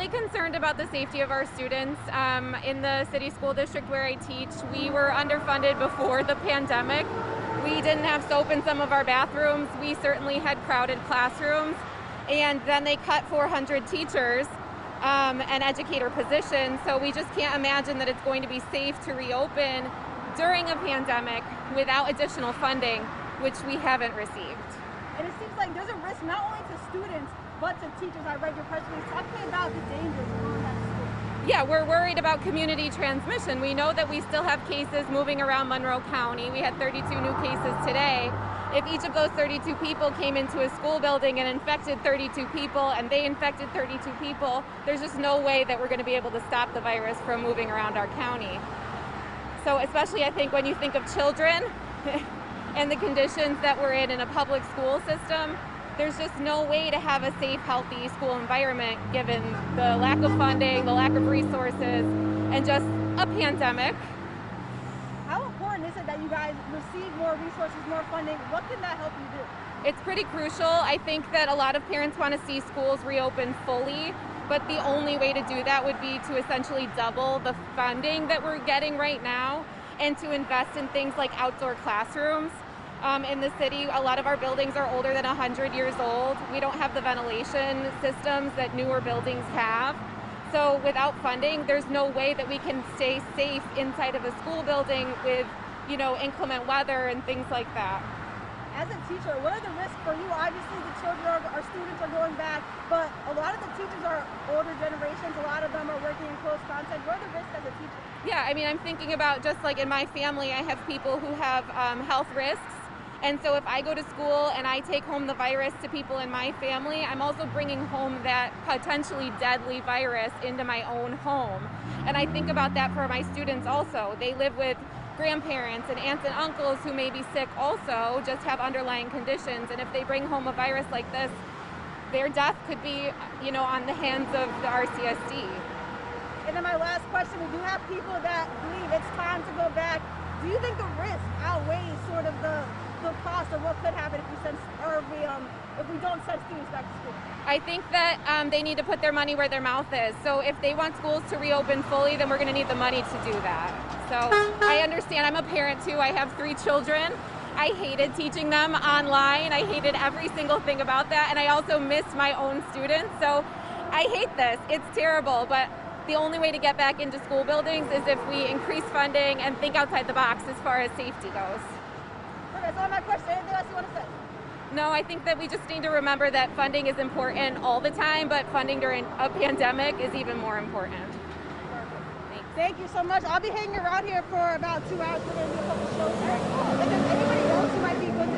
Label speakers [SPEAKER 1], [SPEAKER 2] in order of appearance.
[SPEAKER 1] really concerned about the safety of our students. In the city school district where I teach, we were underfunded before the pandemic. We didn't have soap in some of our bathrooms. We certainly had crowded classrooms. And then they cut 400 teachers and educator positions. So we just can't imagine that it's going to be safe to reopen during a pandemic without additional funding, which we haven't received.
[SPEAKER 2] And it seems like there's a risk not only to students, but to teachers. I read your press release talking about the dangers around that school.
[SPEAKER 1] Yeah, we're worried about community transmission. We know that we still have cases moving around Monroe County. We had 32 new cases today. If each of those 32 people came into a school building and infected 32 people and they infected 32 people, there's just no way that we're going to be able to stop the virus from moving around our county. So especially I think when you think of children and the conditions that we're in a public school system, there's just no way to have a safe, healthy school environment given the lack of funding, the lack of resources, and just a pandemic.
[SPEAKER 2] How important is it that you guys receive more resources, more funding? What can that help you do?
[SPEAKER 1] It's pretty crucial. I think that a lot of parents want to see schools reopen fully, but the only way to do that would be to essentially double the funding that we're getting right now and to invest in things like outdoor classrooms. In the city, a lot of our buildings are older than 100 years old. We don't have the ventilation systems that newer buildings have. So without funding, there's no way that we can stay safe inside of a school building with, inclement weather and things like that.
[SPEAKER 2] As a teacher, what are the risks for you? Obviously, the children, our students are going back, but a lot of the teachers are older generations. A lot of them are working in close contact. What are the risks as a teacher?
[SPEAKER 1] Yeah, I'm thinking about just like in my family, I have people who have health risks. And so if I go to school and I take home the virus to people in my family, I'm also bringing home that potentially deadly virus into my own home. And I think about that for my students also. They live with grandparents and aunts and uncles who may be sick also, just have underlying conditions. And if they bring home a virus like this, their death could be, on the hands of the RCSD.
[SPEAKER 2] And then my last question, we do have people that believe it's time to go back. Do you think the risk outweighs sort of the cost of what could happen if we don't send students back to school?
[SPEAKER 1] I think that they need to put their money where their mouth is. So if they want schools to reopen fully, then we're going to need the money to do that. So I understand. I'm a parent too. I have 3 children. I hated teaching them online. I hated every single thing about that. And I also miss my own students. So I hate this. It's terrible. But the only way to get back into school buildings is if we increase funding and think outside the box as far as safety goes.
[SPEAKER 2] Okay, that's all my question. Anything else you want to say?
[SPEAKER 1] No, I think that we just need to remember that funding is important all the time, but funding during a pandemic is even more important.
[SPEAKER 2] Perfect. Thank you so much. I'll be hanging around here for about 2 hours. We're going to do a couple shows. If there's anybody else who might be good